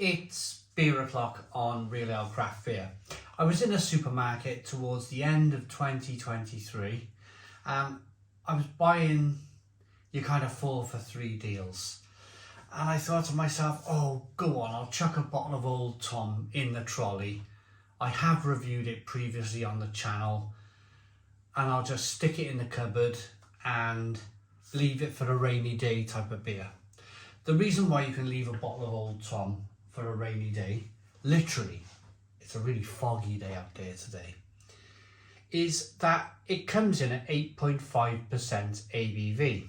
It's beer o'clock on Real Ale Craft Beer. I was in a supermarket towards the end of 2023 and I was buying your kind of 4 for 3 deals. And I thought to myself, oh, go on, I'll chuck a bottle of Old Tom in the trolley. I have reviewed it previously on the channel and I'll just stick it in the cupboard and leave it for a rainy day type of beer. The reason why you can leave a bottle of Old Tom for a rainy day, literally, it's a really foggy day out there today, is that it comes in at 8.5% ABV.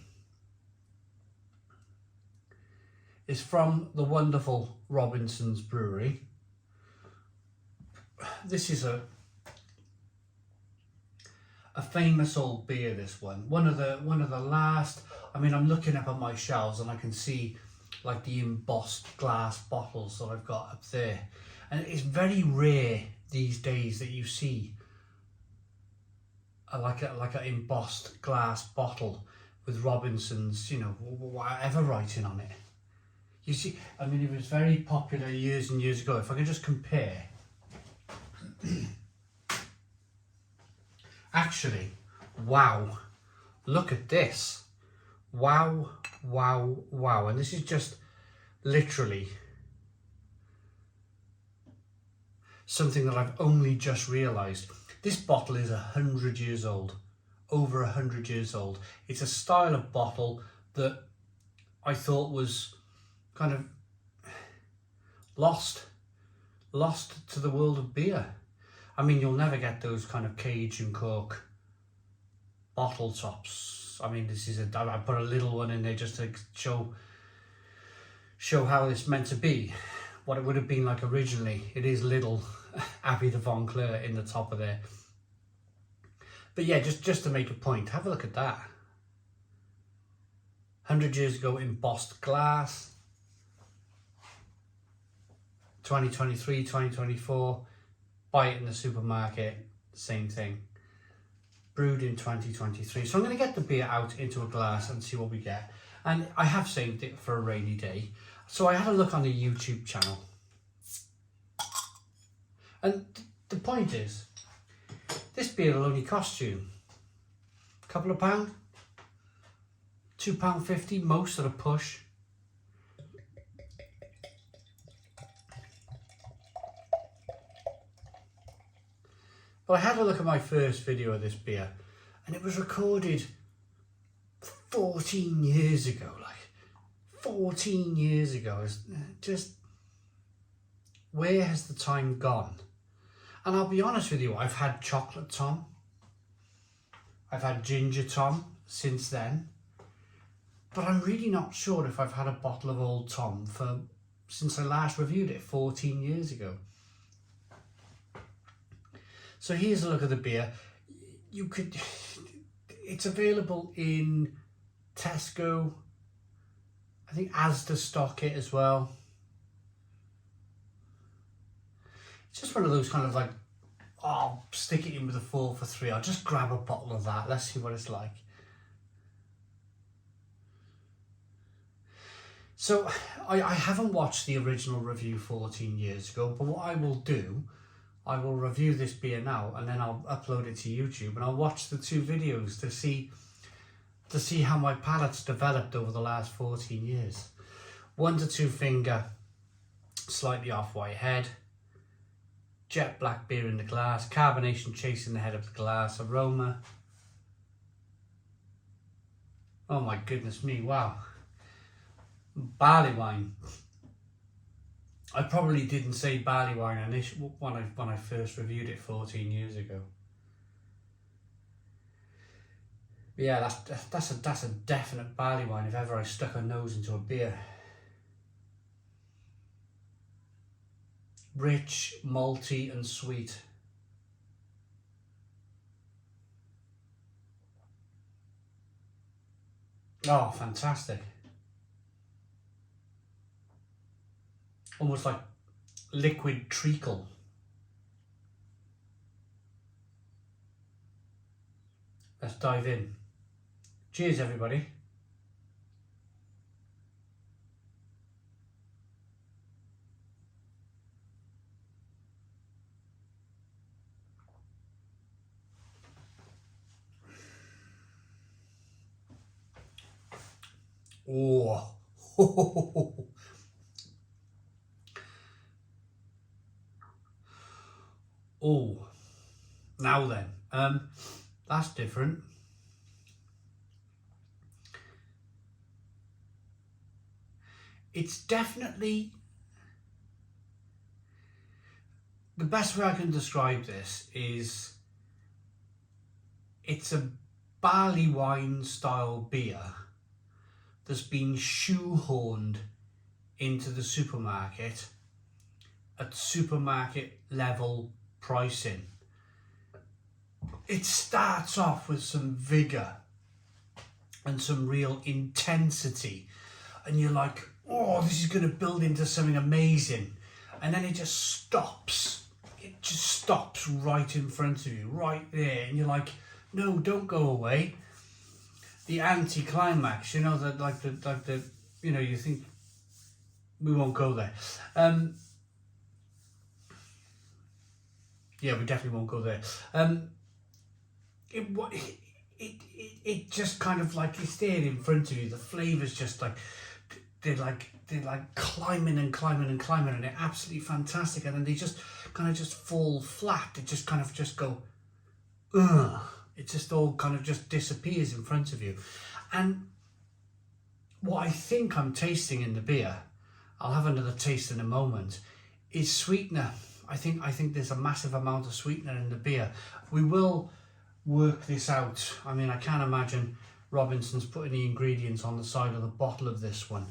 It's from the wonderful Robinson's Brewery. This is a famous old beer, this one. One of the last, I mean, I'm looking up at my shelves and I can see like the embossed glass bottles that I've got up there. And it's very rare these days that you see like an embossed glass bottle with Robinson's, you know, whatever writing on it. You see, I mean, it was very popular years and years ago. If I could just compare. Actually, wow, look at this. Wow, wow, wow. And this is just literally something that I've only just realised. This bottle is 100 years old, over 100 years old. It's a style of bottle that I thought was kind of lost to the world of beer. I mean, you'll never get those kind of cage and cork bottle tops. I mean, this is I put a little one in there just to show how it's meant to be, what it would have been like originally. It is little Abbey de Von Clair in the top of there. But yeah, just to make a point, have a look at that. 100 years ago, embossed glass. 2023, 2024, buy it in the supermarket, same thing. Brewed in 2023. So I'm going to get the beer out into a glass and see what we get. And I have saved it for a rainy day. So I had a look on the YouTube channel. And the point is, this beer will only cost you a couple of pounds, £2.50 most at a push. But I had a look at my first video of this beer and it was recorded 14 years ago, like 14 years ago. It's just, where has the time gone? And I'll be honest with you, I've had chocolate Tom, I've had ginger Tom since then, but I'm really not sure if I've had a bottle of Old Tom since I last reviewed it 14 years ago. So here's a look at the beer. It's available in Tesco, I think Asda stock it as well. It's just one of those kind of like, oh, I'll stick it in with a 4 for 3. I'll just grab a bottle of that. Let's see what it's like. So I haven't watched the original review 14 years ago, but what I will do, I will review this beer now and then I'll upload it to YouTube and I'll watch the 2 videos to see how my palate's developed over the last 14 years. 1 to 2 finger, slightly off white head, jet black beer in the glass, carbonation chasing the head of the glass, aroma. Oh my goodness me, wow. Barley wine. I probably didn't say barley wine when I first reviewed it 14 years ago. But yeah, that's a definite barley wine if ever I stuck a nose into a beer. Rich, malty and sweet. Oh, fantastic. Almost like liquid treacle. Let's dive in. Cheers, everybody. Oh, oh. Now then, that's different. It's definitely, the best way I can describe this is it's a barley wine style beer that's been shoehorned into the supermarket at supermarket level pricing. It starts off with some vigour and some real intensity, and you're like, oh, this is going to build into something amazing, and then it just stops. It just stops right in front of you, right there, and you're like, no, don't go away. The anti-climax, you know, you know, you think we won't go there. Yeah, we definitely won't go there. It just kind of like, it's there in front of you. The flavours just like they're like climbing and climbing and climbing, and they're absolutely fantastic. And then they just kind of just fall flat. They just kind of just go, ugh. It just all kind of just disappears in front of you. And what I think I'm tasting in the beer, I'll have another taste in a moment, is sweetener. I think there's a massive amount of sweetener in the beer. We will work this out. I mean, I can't imagine Robinson's putting the ingredients on the side of the bottle of this one.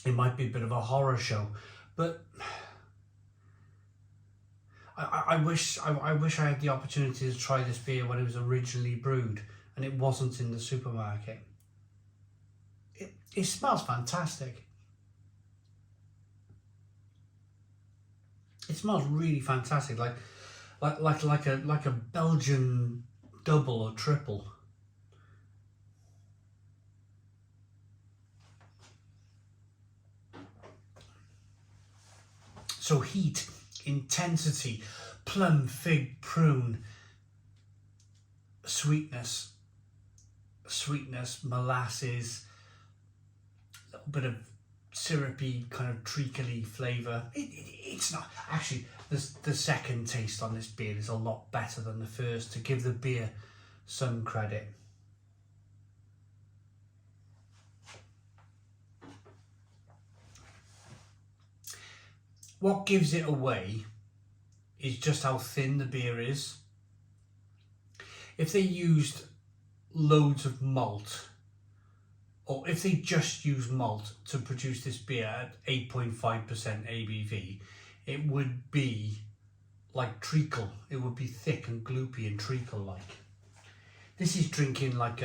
It might be a bit of a horror show, but I wish I had the opportunity to try this beer when it was originally brewed and it wasn't in the supermarket. It smells fantastic. It smells really fantastic, like a Belgian double or triple. So heat, intensity, plum, fig, prune, sweetness, molasses, a little bit of syrupy kind of treacly flavour. It's not actually, the second taste on this beer is a lot better than the first, to give the beer some credit. What gives it away is just how thin the beer is. If they used loads of malt, or if they just used malt to produce this beer at 8.5% ABV, it would be like treacle. It would be thick and gloopy and treacle-like. This is drinking like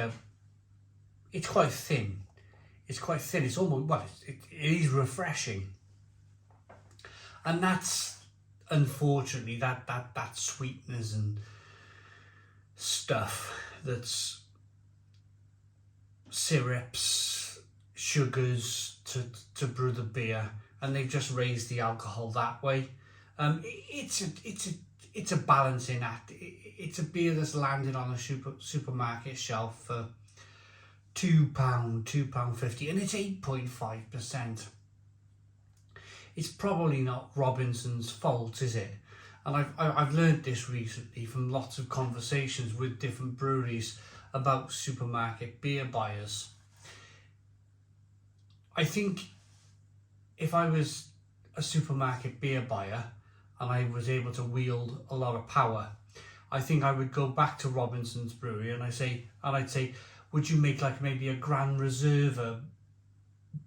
it's quite thin. It's quite thin. It's almost, well, it is refreshing. And that's, unfortunately, that sweeteners and stuff, that's syrups, sugars to brew the beer, and they've just raised the alcohol that way. It's a balancing act. It's a beer that's landed on a supermarket shelf for £2.50, and it's 8.5%. It's probably not Robinson's fault, is it? And I've learned this recently from lots of conversations with different breweries about supermarket beer buyers. I think if I was a supermarket beer buyer and I was able to wield a lot of power, I think I would go back to Robinson's Brewery and I'd say, would you make like maybe a Grand Reserve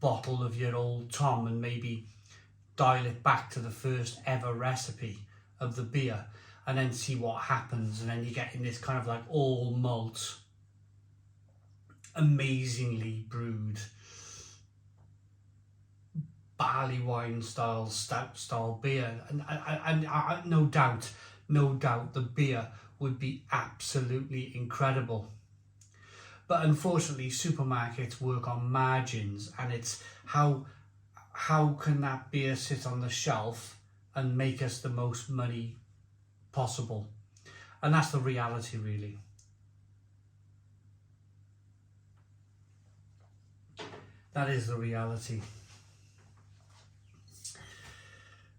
bottle of your old Tom and maybe dial it back to the first ever recipe of the beer, and then see what happens, and then you get in this kind of like all malt, amazingly brewed barley wine style, stout style beer, and I no doubt the beer would be absolutely incredible. But unfortunately, supermarkets work on margins, and it's how can that beer sit on the shelf and make us the most money possible? And that's the reality, really. That is the reality.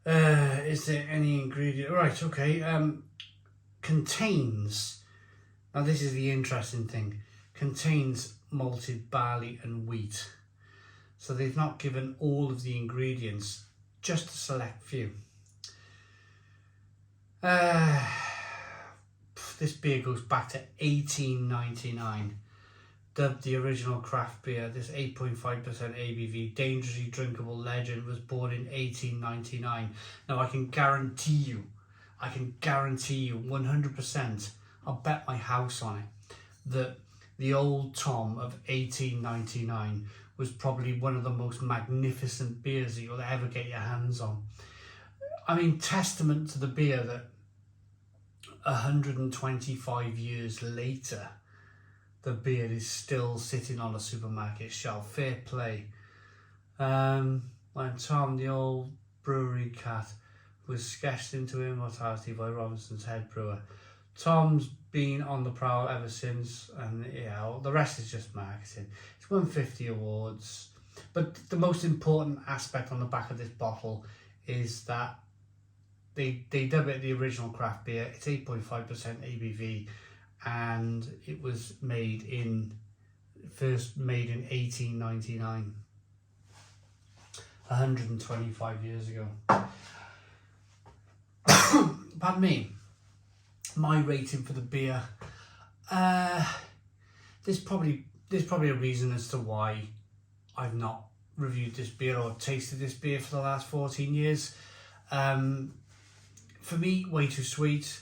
Is there any ingredient? Right, okay. Contains, now this is the interesting thing, contains malted barley and wheat. So they've not given all of the ingredients, just a select few. This beer goes back to 1899. Dubbed the original craft beer, this 8.5% ABV dangerously drinkable legend was born in 1899. Now I can guarantee you 100%, I'll bet my house on it, that the Old Tom of 1899 was probably one of the most magnificent beers that you'll ever get your hands on. I mean, testament to the beer that 125 years later, the beer is still sitting on a supermarket shelf. Fair play. When Tom, the old brewery cat, was sketched into immortality by Robinson's head brewer. Tom's been on the prowl ever since, and the rest is just marketing. It's won 50 awards, but the most important aspect on the back of this bottle is that they dub it the original craft beer. It's 8.5% ABV, and it was first made in 1899, 125 years ago. Pardon me. My rating for the beer, there's probably a reason as to why I've not reviewed this beer or tasted this beer for the last 14 years. For me, way too sweet,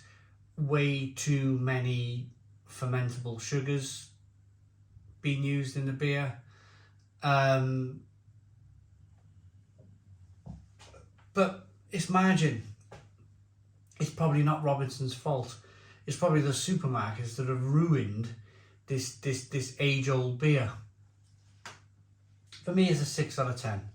way too many fermentable sugars being used in the beer. But it's margin. It's probably not Robinson's fault. It's probably the supermarkets that have ruined this age-old beer. For me, it's a 6 out of 10.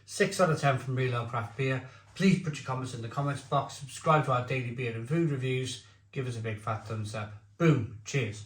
6 out of 10 from Real Ale Craft Beer. Please put your comments in the comments box. Subscribe to our daily beer and food reviews. Give us a big fat thumbs up. Boom. Cheers.